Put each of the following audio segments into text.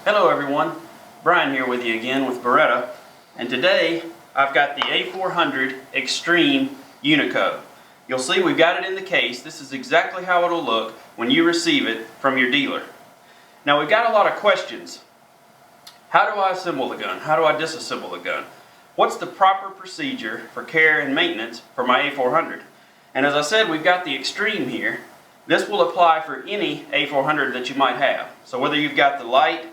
Hello everyone, Brian here with you again with Beretta, and today I've got the A400 Xtreme Unico. You'll see we've got it in the case. This is exactly how it'll look when you receive it from your dealer. Now we've got a lot of questions. How do I assemble the gun? How do I disassemble the gun? What's the proper procedure for care and maintenance for my A400? And as I said, we've got the Xtreme here. This will apply for any A400 that you might have. So whether you've got the light,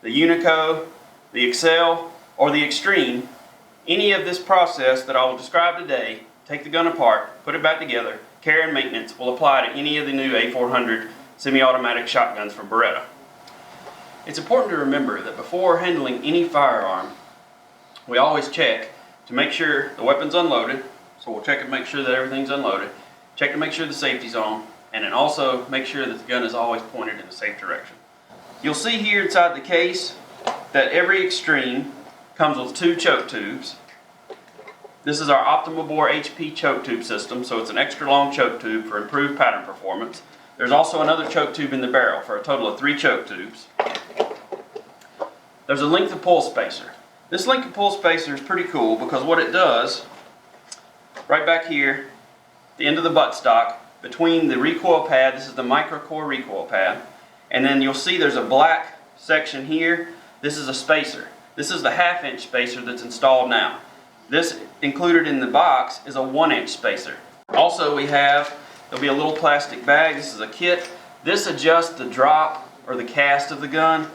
the Unico, the Xcel, or the Xtreme, any of this process that I will describe today, take the gun apart, put it back together, care and maintenance will apply to any of the new A400 semi-automatic shotguns from Beretta. It's important to remember that before handling any firearm, we always check to make sure the weapon's unloaded, so we'll check and make sure that everything's unloaded, check to make sure the safety's on, and then also make sure that the gun is always pointed in a safe direction. You'll see here inside the case that every Xtreme comes with 2 choke tubes. This is our optimal bore HP choke tube system, so it's an extra long choke tube for improved pattern performance. There's also another choke tube in the barrel for a total of 3 choke tubes. There's a length of pull spacer. This length of pull spacer is pretty cool because what it does, right back here, the end of the buttstock, between the recoil pad, this is the micro core recoil pad, and then you'll see there's a black section here. This is a spacer. This is the 1/2 inch spacer that's installed now. This included in the box is a 1 inch spacer. Also there'll be a little plastic bag. This is a kit. This adjusts the drop or the cast of the gun.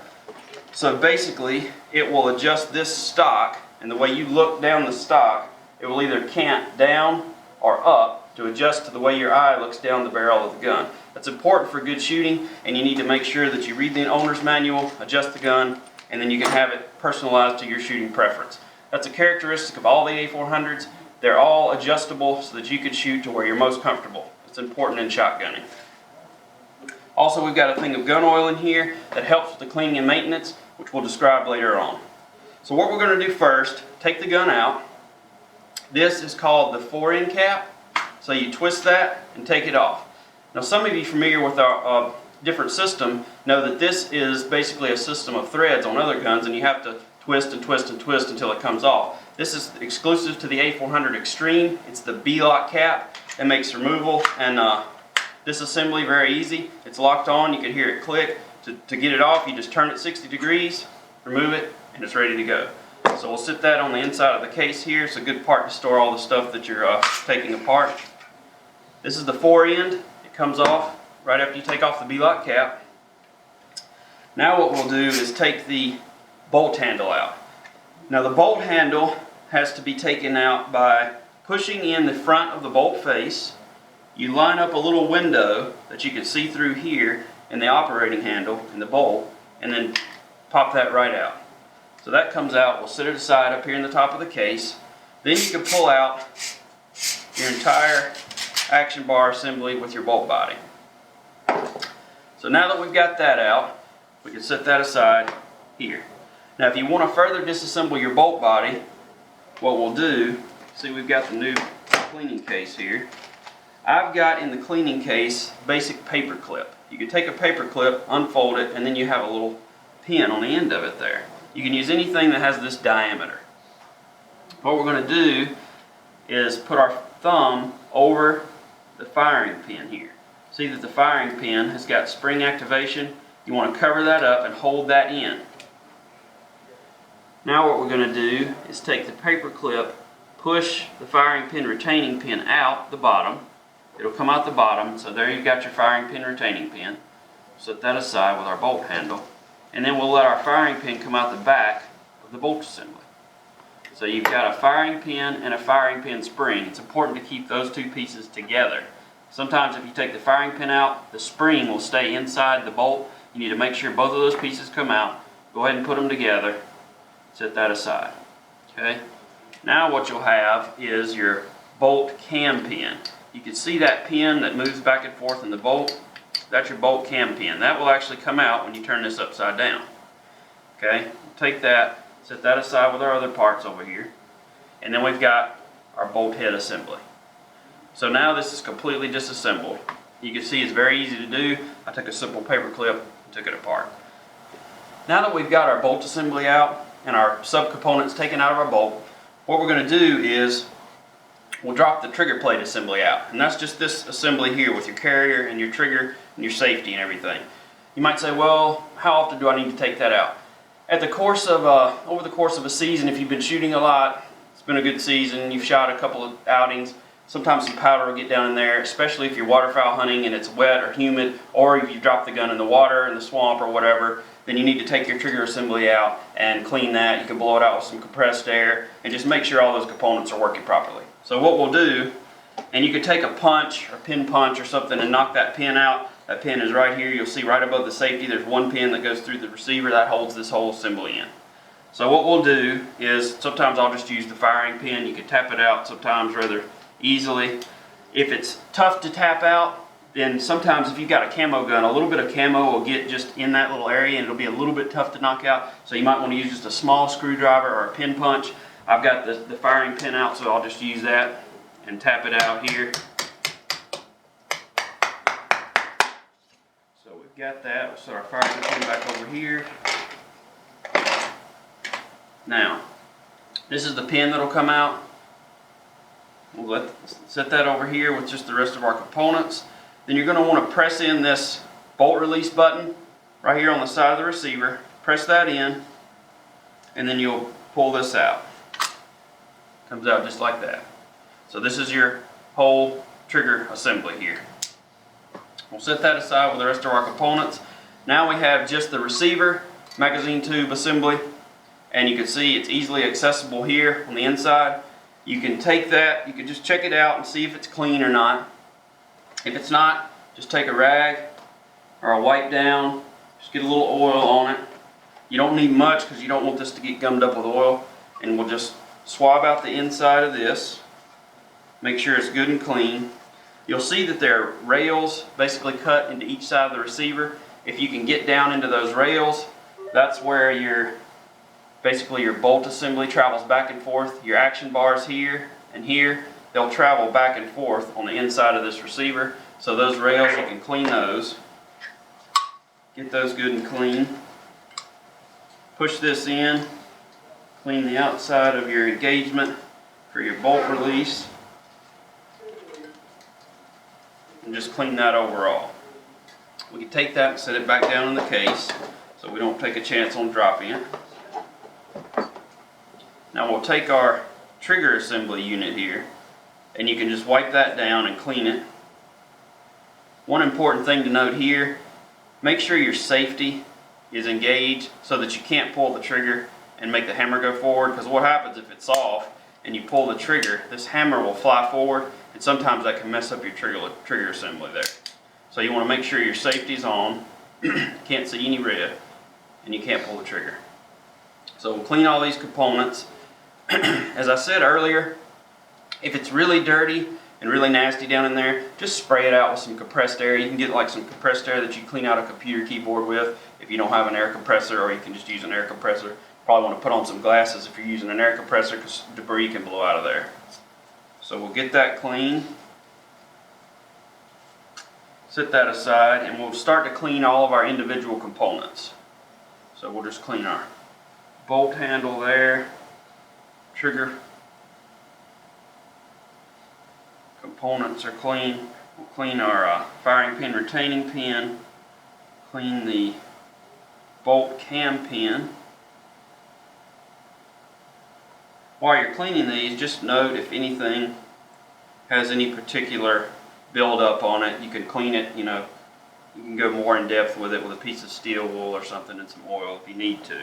So basically it will adjust this stock, and the way you look down the stock, it will either cant down or up to adjust to the way your eye looks down the barrel of the gun. That's important for good shooting, and you need to make sure that you read the owner's manual, adjust the gun, and then you can have it personalized to your shooting preference. That's a characteristic of all the A400s. They're all adjustable so that you can shoot to where you're most comfortable. It's important in shotgunning. Also, we've got a thing of gun oil in here that helps with the cleaning and maintenance, which we'll describe later on. So what we're going to do first, take the gun out. This is called the 4-end cap. So you twist that and take it off. Now some of you familiar with our different system know that this is basically a system of threads on other guns, and you have to twist and twist and twist until it comes off. This is exclusive to the A400 Xtreme. It's the B-lock cap that makes removal and disassembly very easy. It's locked on, you can hear it click. To get it off, you just turn it 60 degrees, remove it, and it's ready to go. So we'll sit that on the inside of the case here. It's a good part to store all the stuff that you're taking apart. This is the 4-end. It comes off right after you take off the B-lock cap. Now what we'll do is take the bolt handle out. Now the bolt handle has to be taken out by pushing in the front of the bolt face. You line up a little window that you can see through here in the operating handle in the bolt, and then pop that right out. So that comes out. We'll set it aside up here in the top of the case. Then you can pull out your entire action bar assembly with your bolt body. So now that we've got that out, we can set that aside here. Now if you want to further disassemble your bolt body, what we'll do, see we've got the new cleaning case here. I've got in the cleaning case basic paper clip. You can take a paper clip, unfold it, and then you have a little pin on the end of it there. You can use anything that has this diameter. What we're going to do is put our thumb over the firing pin here. See that the firing pin has got spring activation. You want to cover that up and hold that in. Now what we're going to do is take the paper clip, push the firing pin retaining pin out the bottom. It'll come out the bottom, so there you've got your firing pin retaining pin. Set that aside with our bolt handle, and then we'll let our firing pin come out the back of the bolt assembly. So you've got a firing pin and a firing pin spring. It's important to keep those two pieces together. Sometimes if you take the firing pin out, the spring will stay inside the bolt. You need to make sure both of those pieces come out. Go ahead and put them together. Set that aside. Okay. Now what you'll have is your bolt cam pin. You can see that pin that moves back and forth in the bolt. That's your bolt cam pin. That will actually come out when you turn this upside down. Okay, take that, set that aside with our other parts over here, and then we've got our bolt head assembly. So now this is completely disassembled. You can see it's very easy to do. I took a simple paper clip and took it apart. now that we've got our bolt assembly out and our subcomponents taken out of our bolt, what we're going to do is we'll drop the trigger plate assembly out. And that's just this assembly here with your carrier and your trigger and your safety and everything. You might say, well, how often do I need to take that out? At the course of, over the course of a season, if you've been shooting a lot, it's been a good season, you've shot a couple of outings, sometimes some powder will get down in there, especially if you're waterfowl hunting and it's wet or humid, or if you drop the gun in the water, in the swamp or whatever, then you need to take your trigger assembly out and clean that. You can blow it out with some compressed air and just make sure all those components are working properly. So what we'll do, and you could take a punch or pin punch or something and knock that pin out. That pin is right here. You'll see right above the safety there's one pin that goes through the receiver that holds this whole assembly in. So what we'll do is sometimes I'll just use the firing pin. You can tap it out sometimes rather easily. If it's tough to tap out, then sometimes if you've got a camo gun, a little bit of camo will get just in that little area and it'll be a little bit tough to knock out. So you might want to use just a small screwdriver or a pin punch. I've got the firing pin out, so I'll just use that and tap it out here. So we've got that. We'll set our firing pin back over here. Now, this is the pin that'll come out. We'll set that over here with just the rest of our components. Then you're going to want to press in this bolt release button right here on the side of the receiver. Press that in, and then you'll pull this out. Comes out just like that. So this is your whole trigger assembly here. We'll set that aside with the rest of our components. Now we have just the receiver, magazine tube assembly, and you can see it's easily accessible here on the inside. You can take that, you can just check it out and see if it's clean or not. If it's not, just take a rag or a wipe down, just get a little oil on it. You don't need much because you don't want this to get gummed up with oil, and we'll just swab out the inside of this, make sure it's good and clean. You'll see that there are rails basically cut into each side of the receiver. If you can get down into those rails, that's where your basically your bolt assembly travels back and forth. Your action bars here and here, they'll travel back and forth on the inside of this receiver. So those rails, you can clean those. Get those good and clean. Push this in. Clean the outside of your engagement for your bolt release. And just clean that overall. We can take that and set it back down in the case so we don't take a chance on dropping it. Now we'll take our trigger assembly unit here, and you can just wipe that down and clean it. One important thing to note here, make sure your safety is engaged so that you can't pull the trigger and make the hammer go forward, because what happens if it's off and you pull the trigger, this hammer will fly forward, and sometimes that can mess up your trigger assembly there. So you want to make sure your safety's on, can't see any red, and you can't pull the trigger. So we'll clean all these components. As I said earlier, if it's really dirty and really nasty down in there, just spray it out with some compressed air. You can get like some compressed air that you clean out a computer keyboard with if you don't have an air compressor, or you can just use an air compressor. Probably want to put on some glasses if you're using an air compressor, because debris can blow out of there. So we'll get that clean. Set that aside, and we'll start to clean all of our individual components. So we'll just clean our bolt handle there, trigger components are clean. We'll clean our firing pin retaining pin, clean the bolt cam pin. While you're cleaning these, just note if anything has any particular buildup on it, you can clean it, you can go more in depth with it with a piece of steel wool or something and some oil if you need to.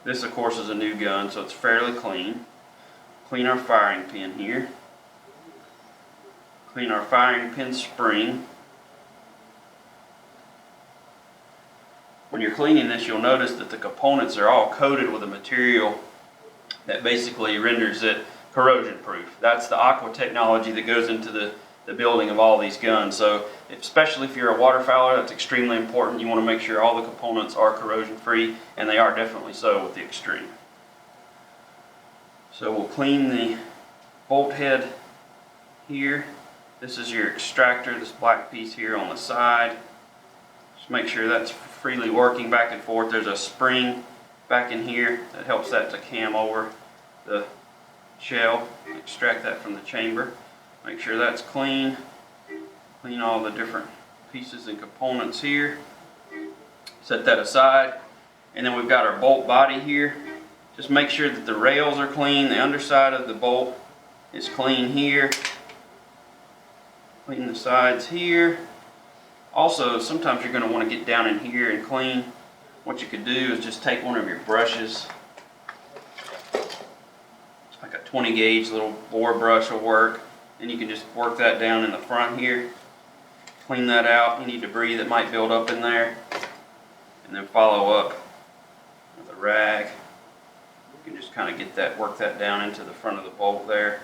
This, of course, is a new gun, so it's fairly clean. Clean our firing pin here. Clean our firing pin spring. When you're cleaning this, you'll notice that the components are all coated with a material that basically renders it corrosion proof. That's the aqua technology that goes into the building of all these guns. So especially if you're a waterfowler, that's extremely important. You want to make sure all the components are corrosion free, and they are definitely so with the Xtreme. So we'll clean the bolt head here. This is your extractor, this black piece here on the side. Just make sure that's freely working back and forth. There's a spring back in here that helps that to cam over the shell. Extract that from the chamber. Make sure that's clean. Clean all the different pieces and components here. Set that aside. And then we've got our bolt body here. Just make sure that the rails are clean. The underside of the bolt is clean here. Clean the sides here. Also, sometimes you're going to want to get down in here and clean. What you could do is just take one of your brushes. Like a 20 gauge little bore brush will work. And you can just work that down in the front here. Clean that out, any debris that might build up in there. And then follow up with a rag. You can just kind of get that, work that down into the front of the bolt there.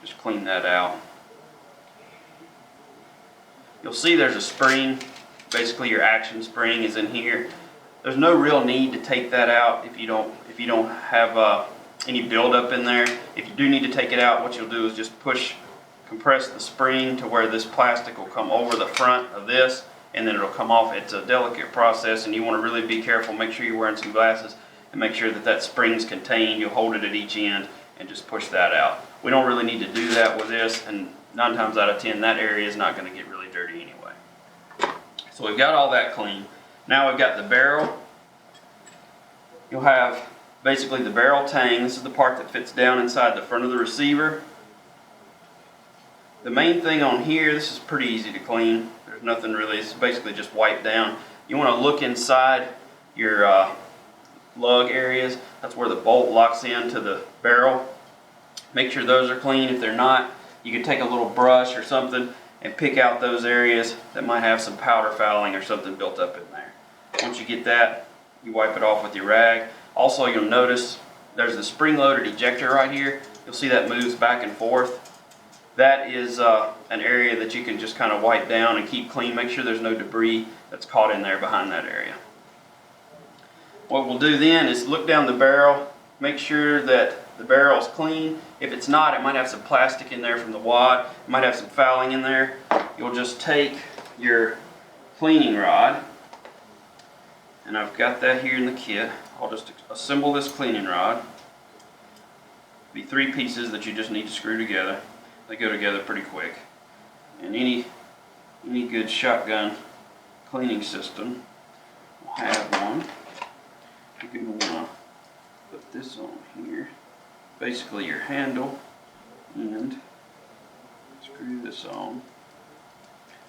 Just clean that out. You'll see there's a spring. Basically your action spring is in here. There's no real need to take that out if you don't have any buildup in there. If you do need to take it out, what you'll do is just compress the spring to where this plastic will come over the front of this, and then it'll come off. It's a delicate process, and you want to really be careful. Make sure you're wearing some glasses and make sure that that spring's contained. You'll hold it at each end and just push that out. We don't really need to do that with this, and 9 times out of 10 that area is not going to get really dirty anyway. So we've got all that clean. Now we've got the barrel. You'll have basically the barrel tang. This is the part that fits down inside the front of the receiver. The main thing on here, this is pretty easy to clean. There's nothing really, it's basically just wiped down. You want to look inside your lug areas. That's where the bolt locks into the barrel. Make sure those are clean. If they're not, you can take a little brush or something and pick out those areas that might have some powder fouling or something built up in there. Once you get that, you wipe it off with your rag. Also, you'll notice there's the spring-loaded ejector right here. You'll see that moves back and forth. That is an area that you can just kind of wipe down and keep clean. Make sure there's no debris that's caught in there behind that area. What we'll do then is look down the barrel, make sure that the barrel is clean. If it's not, it might have some plastic in there from the wad. It might have some fouling in there. You'll just take your cleaning rod, and I've got that here in the kit. I'll just assemble this cleaning rod. It'll be 3 pieces that you just need to screw together. They go together pretty quick. And any good shotgun cleaning system will have one. You're going to want to put this on here. Basically your handle, and screw this on.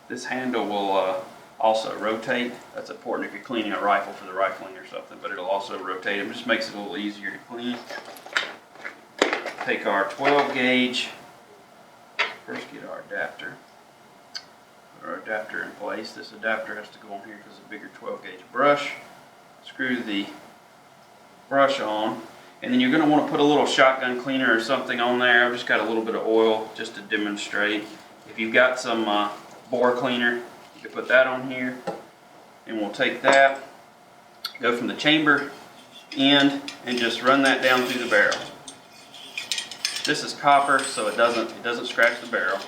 This handle will also rotate. That's important if you're cleaning a rifle for the rifling or something, but it'll also rotate. It just makes it a little easier to clean. Take our 12 gauge. First get our adapter. Put our adapter in place. This adapter has to go on here because it's a bigger 12 gauge brush. Screw the brush on, and then you're going to want to put a little shotgun cleaner or something on there. I've just got a little bit of oil just to demonstrate. If you've got some bore cleaner, you can put that on here, and we'll take that, go from the chamber end, and just run that down through the barrel. This is copper, so it doesn't scratch the barrel.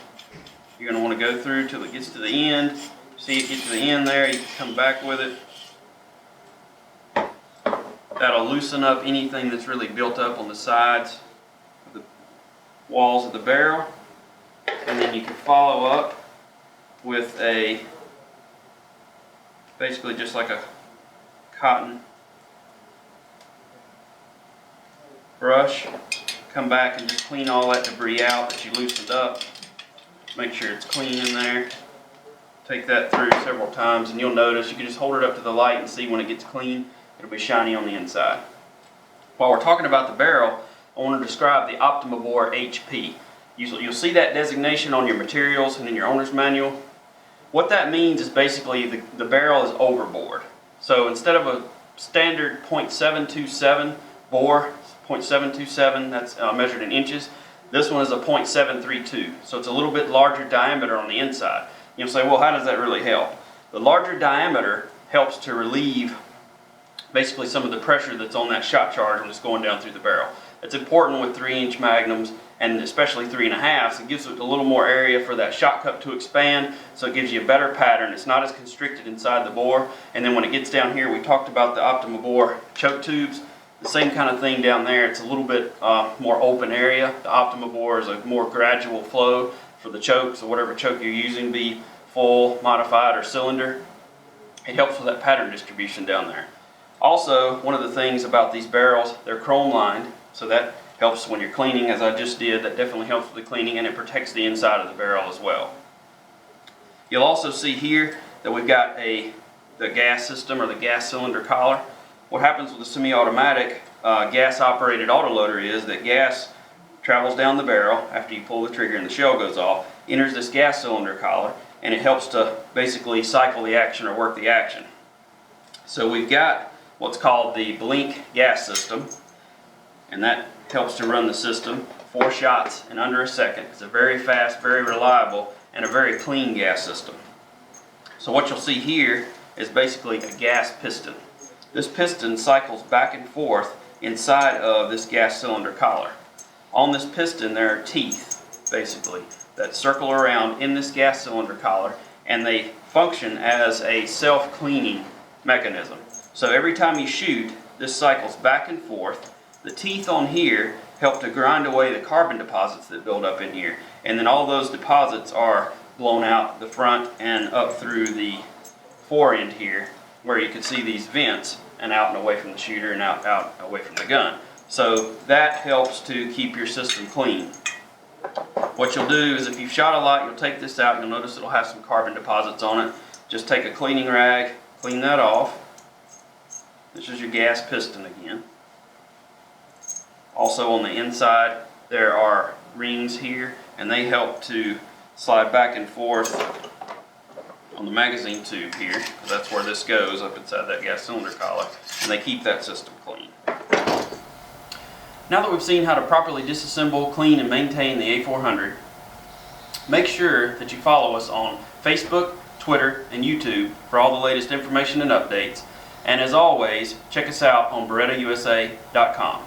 You're going to want to go through till it gets to the end. See it get to the end there, you can come back with it. That'll loosen up anything that's really built up on the sides of the walls of the barrel. And then you can follow up with basically just like a cotton brush. Come back and just clean all that debris out that you loosened up. Make sure it's clean in there. Take that through several times, and you'll notice you can just hold it up to the light and see when it gets clean. It'll be shiny on the inside. While we're talking about the barrel, I want to describe the Optimabore HP. You'll see that designation on your materials and in your owner's manual. What that means is basically the barrel is overbored. So instead of a standard .727 bore, 0.727, that's measured in inches, this one is a .732. So it's a little bit larger diameter on the inside. You'll say, well, how does that really help? The larger diameter helps to relieve basically some of the pressure that's on that shot charge when it's going down through the barrel. It's important with 3-inch magnums and especially 3.5s, it gives it a little more area for that shot cup to expand, so it gives you a better pattern. It's not as constricted inside the bore. And then when it gets down here, we talked about the Optima bore choke tubes. The same kind of thing down there. It's a little bit more open area. The Optima bore is a more gradual flow for the choke, so whatever choke you're using, be full, modified, or cylinder, it helps with that pattern distribution down there. Also, one of the things about these barrels, they're chrome lined, so that helps when you're cleaning, as I just did. That definitely helps with the cleaning, and it protects the inside of the barrel as well. You'll also see here that we've got the gas system, or the gas cylinder collar. What happens with a semi-automatic gas-operated autoloader is that gas travels down the barrel after you pull the trigger and the shell goes off, enters this gas cylinder collar, and it helps to basically cycle the action or work the action. So we've got what's called the blink gas system, and that helps to run the system 4 shots in under a second. It's a very fast, very reliable, and a very clean gas system. So what you'll see here is basically a gas piston. This piston cycles back and forth inside of this gas cylinder collar. On this piston there are teeth, basically, that circle around in this gas cylinder collar, and they function as a self-cleaning mechanism. So every time you shoot, this cycles back and forth. The teeth on here help to grind away the carbon deposits that build up in here, and then all those deposits are blown out the front and up through the fore end here, where you can see these vents, and out and away from the shooter and out away from the gun. So that helps to keep your system clean. What you'll do is, if you've shot a lot, you'll take this out. You'll notice it'll have some carbon deposits on it. Just take a cleaning rag, clean that off. This is your gas piston again. Also on the inside there are rings here, and they help to slide back and forth on the magazine tube here, because that's where this goes, up inside that gas cylinder collar, and they keep that system clean. Now that we've seen how to properly disassemble, clean, and maintain the A400, make sure that you follow us on Facebook, Twitter, and YouTube for all the latest information and updates. And as always, check us out on BerettaUSA.com.